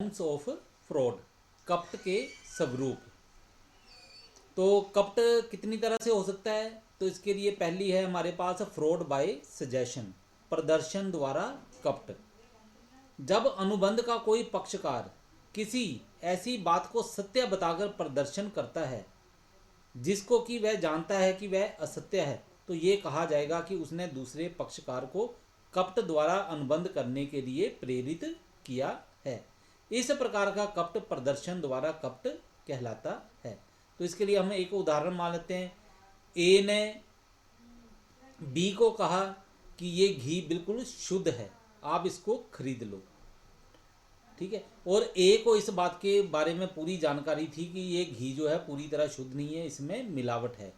Forms of fraud, कपट के स्वरूप। तो कपट कितनी तरह से हो सकता है? तो इसके लिए पहली है हमारे पास फ्रॉड बाय सजेशन, प्रदर्शन द्वारा कपट। जब अनुबंध का कोई पक्षकार किसी ऐसी बात को सत्य बताकर प्रदर्शन करता है जिसको कि वह जानता है कि वह असत्य है, तो ये कहा जाएगा कि उसने दूसरे पक्षकार को कपट द्वारा अनुबंध करने के लिए प्रेरित किया है। इस प्रकार का कपट प्रदर्शन द्वारा कपट कहलाता है। तो इसके लिए हम एक उदाहरण मान लेते हैं। ए ने बी को कहा कि ये घी बिल्कुल शुद्ध है, आप इसको खरीद लो। ठीक है, और ए को इस बात के बारे में पूरी जानकारी थी कि ये घी जो है पूरी तरह शुद्ध नहीं है, इसमें मिलावट है।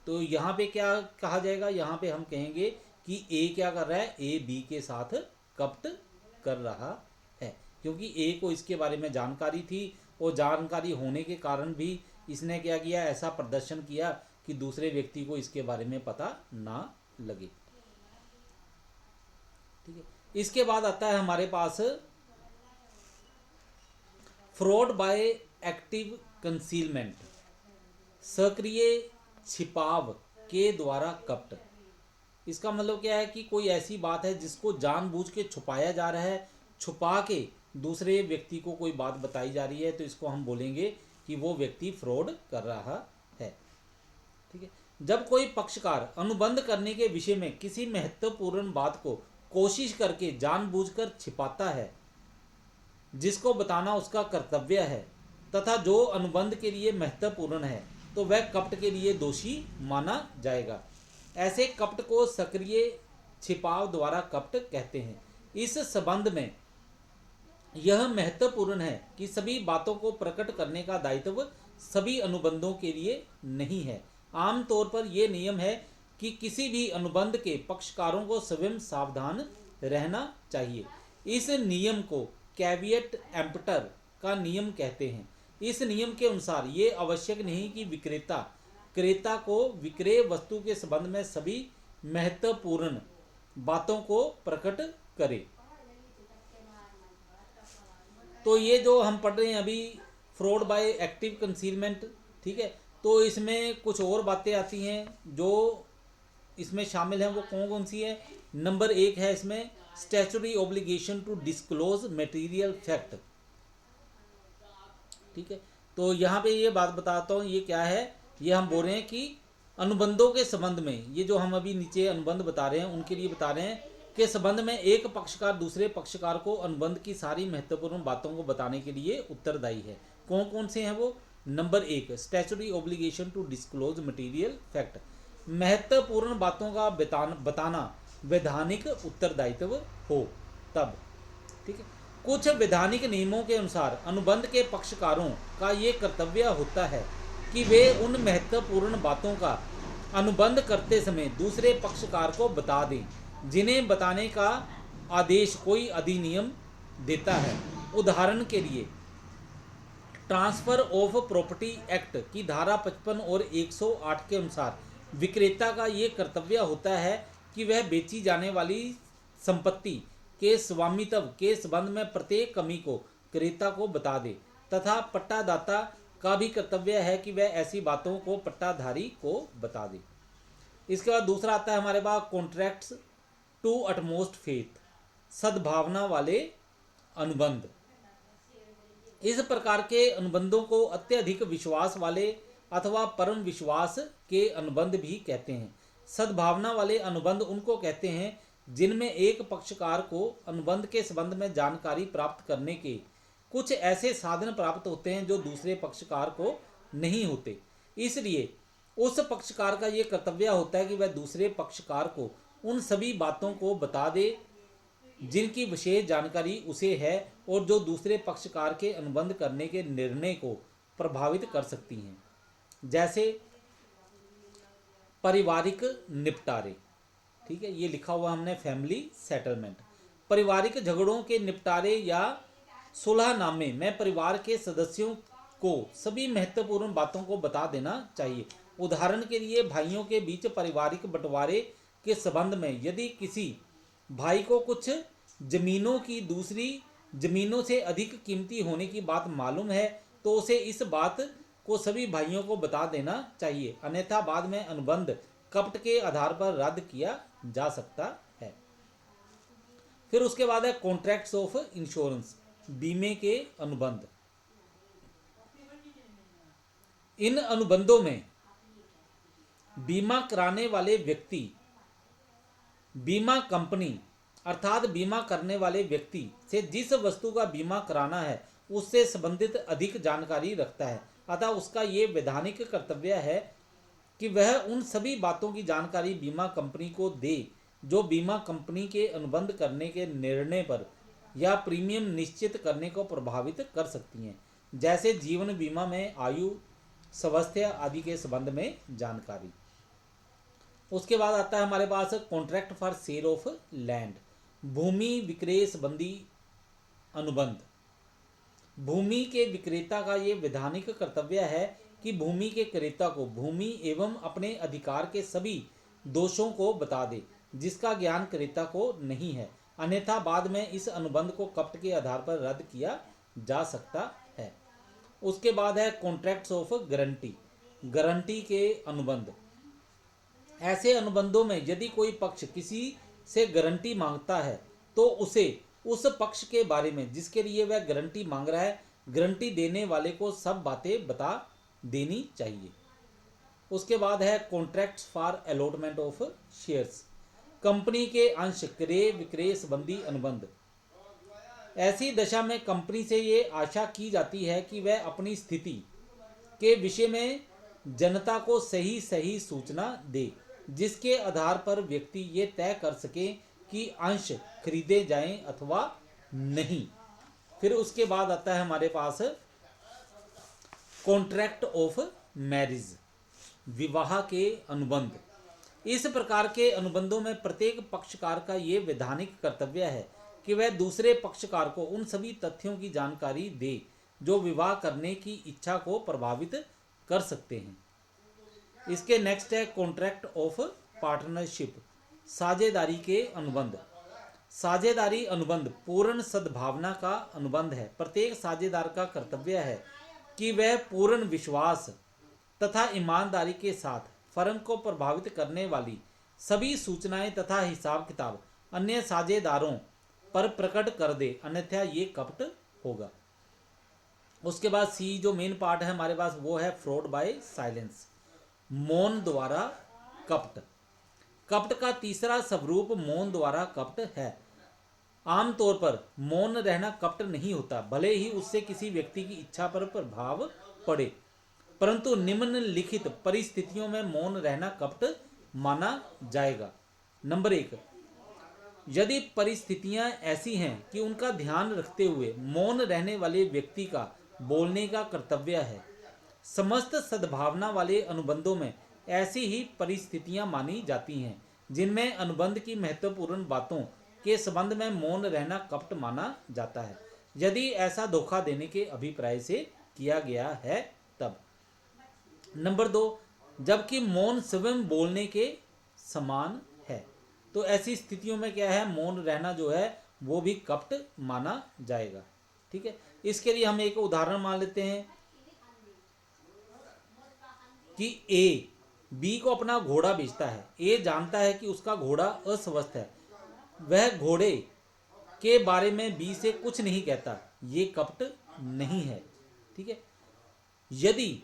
तो यहाँ पे क्या कहा जाएगा? यहाँ पे हम कहेंगे कि ए क्या कर रहा है? ए बी के साथ कपट कर रहा है, क्योंकि ए को इसके बारे में जानकारी थी और जानकारी होने के कारण भी इसने क्या किया? ऐसा प्रदर्शन किया कि दूसरे व्यक्ति को इसके बारे में पता ना लगे। ठीक है, इसके बाद आता है हमारे पास फ्रॉड बाय एक्टिव कंसीलमेंट, सक्रिय छिपाव के द्वारा कपट। इसका मतलब क्या है कि कोई ऐसी बात है जिसको जानबूझ के छुपाया जा रहा है, छुपा के दूसरे व्यक्ति को कोई बात बताई जा रही है, तो इसको हम बोलेंगे कि वो व्यक्ति फ्रॉड कर रहा है। ठीक है, जब कोई पक्षकार अनुबंध करने के विषय में किसी महत्वपूर्ण बात को कोशिश करके जानबूझकर छिपाता है जिसको बताना उसका कर्तव्य है तथा जो अनुबंध के लिए महत्वपूर्ण है, तो वह कपट के लिए दोषी माना जाएगा। ऐसे कपट को सक्रिय छिपाव द्वारा कपट कहते हैं। इस संबंध में यह महत्वपूर्ण है कि सभी बातों को प्रकट करने का दायित्व सभी अनुबंधों के लिए नहीं है। आमतौर पर यह नियम है कि किसी भी अनुबंध के पक्षकारों को स्वयं सावधान रहना चाहिए। इस नियम को कैविएट एम्पटर का नियम कहते हैं। इस नियम के अनुसार ये आवश्यक नहीं कि विक्रेता क्रेता को विक्रय वस्तु के संबंध में सभी महत्वपूर्ण बातों को प्रकट करे। तो ये जो हम पढ़ रहे हैं अभी फ्रॉड बाय एक्टिव कंसीलमेंट, ठीक है, तो इसमें कुछ और बातें आती हैं जो इसमें शामिल हैं। वो कौन कौन सी है? नंबर 1 है इसमें statutory obligation to disclose material fact. ठीक है, तो यहाँ पे ये बात बताता हूँ, ये क्या है? ये हम बोल रहे हैं कि अनुबंधों के संबंध में, ये जो हम अभी नीचे अनुबंध बता रहे हैं उनके लिए बता रहे हैं के संबंध में एक पक्षकार दूसरे पक्षकार को अनुबंध की सारी महत्वपूर्ण बातों को बताने के लिए उत्तरदायी है। कौन कौन से हैं वो? Number 1 statutory obligation to disclose material fact, महत्वपूर्ण बातों का बताना वैधानिक उत्तरदायित्व हो तब। ठीक है, कुछ वैधानिक नियमों के अनुसार अनुबंध के पक्षकारों का ये कर्तव्य होता है कि वे उन महत्वपूर्ण बातों का अनुबंध करते समय दूसरे पक्षकार को बता दें जिन्हें बताने का आदेश कोई अधिनियम देता है। उदाहरण के लिए ट्रांसफर ऑफ प्रॉपर्टी एक्ट की धारा 55 और 108 के अनुसार विक्रेता का ये कर्तव्य होता है कि वह बेची जाने वाली संपत्ति के स्वामित्व के संबंध में प्रत्येक कमी को क्रेता को बता दे, तथा पट्टादाता का भी कर्तव्य है कि वह ऐसी बातों को पट्टाधारी को बता दे। इसके बाद दूसरा आता है हमारे पास कॉन्ट्रैक्ट्स टू अटमोस्ट फेथ, सद्भावना वाले अनुबंध। इस प्रकार के अनुबंधों को अत्यधिक विश्वास वाले अथवा परम विश्वास के अनुबंध भी कहते हैं। सद्भावना वाले अनुबंध उनको कहते हैं जिनमें एक पक्षकार को अनुबंध के संबंध में जानकारी प्राप्त करने के कुछ ऐसे साधन प्राप्त होते हैं जो दूसरे पक्षकार को नहीं होते। इसलिए उस पक्षकार का ये कर्तव्य होता है कि वह दूसरे पक्षकार को उन सभी बातों को बता दे जिनकी विशेष जानकारी उसे है और जो दूसरे पक्षकार के अनुबंध करने के निर्णय को प्रभावित कर सकती हैं। जैसे पारिवारिक निपटारे, ठीक है, ये लिखा हुआ हमने फैमिली सेटलमेंट। पारिवारिक झगड़ों के निपटारे या सुलहनामे में परिवार के सदस्यों को सभी महत्वपूर्ण बातों को बता देना चाहिए। उदाहरण के लिए भाइयों के बीच पारिवारिक बंटवारे के संबंध में यदि किसी भाई को कुछ जमीनों की दूसरी जमीनों से अधिक कीमती होने की बात मालूम है तो उसे इस बात को सभी भाइयों को बता देना चाहिए, अन्यथा बाद में अनुबंध कपट के आधार पर रद्द किया जा सकता है। फिर उसके बाद है कॉन्ट्रैक्ट्स ऑफ इंश्योरेंस, बीमे के अनुबंध। इन अनुबंधों में बीमा कराने वाले व्यक्ति, बीमा कंपनी अर्थात बीमा करने वाले व्यक्ति से जिस वस्तु का बीमा कराना है उससे संबंधित अधिक जानकारी रखता है, अतः उसका ये वैधानिक कर्तव्य है कि वह उन सभी बातों की जानकारी बीमा कंपनी को दे जो बीमा कंपनी के अनुबंध करने के निर्णय पर या प्रीमियम निश्चित करने को प्रभावित कर सकती हैं, जैसे जीवन बीमा में आयु, स्वास्थ्य आदि के संबंध में जानकारी। उसके बाद आता है हमारे पास contract for sale of land, भूमि विक्रय संबंधी अनुबंध। भूमि के विक्रेता का ये वैधानिक कर्तव्य है कि भूमि के क्रेता को भूमि एवं अपने अधिकार के सभी दोषों को बता दे जिसका ज्ञान क्रेता को नहीं है, अन्यथा बाद में इस अनुबंध को कपट के आधार पर रद्द किया जा सकता है। उसके बाद है कॉन्ट्रैक्ट्स ऑफ गारंटी, गारंटी के अनुबंध। ऐसे अनुबंधों में यदि कोई पक्ष किसी से गारंटी मांगता है तो उसे उस पक्ष के बारे में जिसके लिए वह गारंटी मांग रहा है, गारंटी देने वाले को सब बातें बता देनी चाहिए। उसके बाद है contracts for allotment of shares, company के अंश क्रय विक्रय संबंधी अनुबंध। ऐसी दशा में कंपनी से ये आशा की जाती है कि वह अपनी स्थिति के विषय में जनता को सही सही सूचना दे, जिसके आधार पर व्यक्ति ये तय कर सके कि अंश खरीदे जाएं अथवा नहीं। फिर उसके बाद आता है हमारे पास कॉन्ट्रैक्ट ऑफ मैरिज, विवाह के अनुबंध। इस प्रकार के अनुबंधों में प्रत्येक पक्षकार का ये वैधानिक कर्तव्य है कि वह दूसरे पक्षकार को उन सभी तथ्यों की जानकारी दे जो विवाह करने की इच्छा को प्रभावित कर सकते हैं। इसके नेक्स्ट है कॉन्ट्रैक्ट ऑफ पार्टनरशिप, साझेदारी के अनुबंध। साझेदारी अनुबंध पूर्ण सद्भावना का अनुबंध है। प्रत्येक साझेदार का कर्तव्य है कि वह पूर्ण विश्वास तथा ईमानदारी के साथ फर्म को प्रभावित करने वाली सभी सूचनाएं तथा हिसाब किताब अन्य साझेदारों पर प्रकट कर दे, अन्यथा ये कपट होगा। उसके बाद सी जो मेन पार्ट है हमारे पास वो है फ्रॉड बाय साइलेंस, मौन द्वारा कपट। कपट का तीसरा स्वरूप मौन द्वारा कपट है। आमतौर पर मौन रहना कपट नहीं होता, भले ही उससे किसी व्यक्ति की इच्छा पर प्रभाव पड़े, परंतु निम्नलिखित परिस्थितियों में मौन रहना कपट माना जाएगा। नंबर 1, यदि परिस्थितियां ऐसी हैं कि उनका ध्यान रखते हुए मौन रहने वाले व्यक्ति का बोलने का कर्तव्य है। समस्त सद्भावना वाले अनुबंधों में ऐसी ही परिस्थितियां मानी जाती हैं जिनमें अनुबंध की महत्वपूर्ण बातों के संबंध में मौन रहना कपट माना जाता है, यदि ऐसा धोखा देने के अभिप्राय से किया गया है तब। नंबर 2, जबकि मौन स्वयं बोलने के समान है, तो ऐसी स्थितियों में क्या है, मौन रहना जो है वो भी कपट माना जाएगा। ठीक है, इसके लिए हम एक उदाहरण मान लेते हैं कि ए बी को अपना घोड़ा बेचता है। ए जानता है कि उसका घोड़ा अस्वस्थ है, वह घोड़े के बारे में बी से कुछ नहीं कहता, ये कपट नहीं है। ठीक है, यदि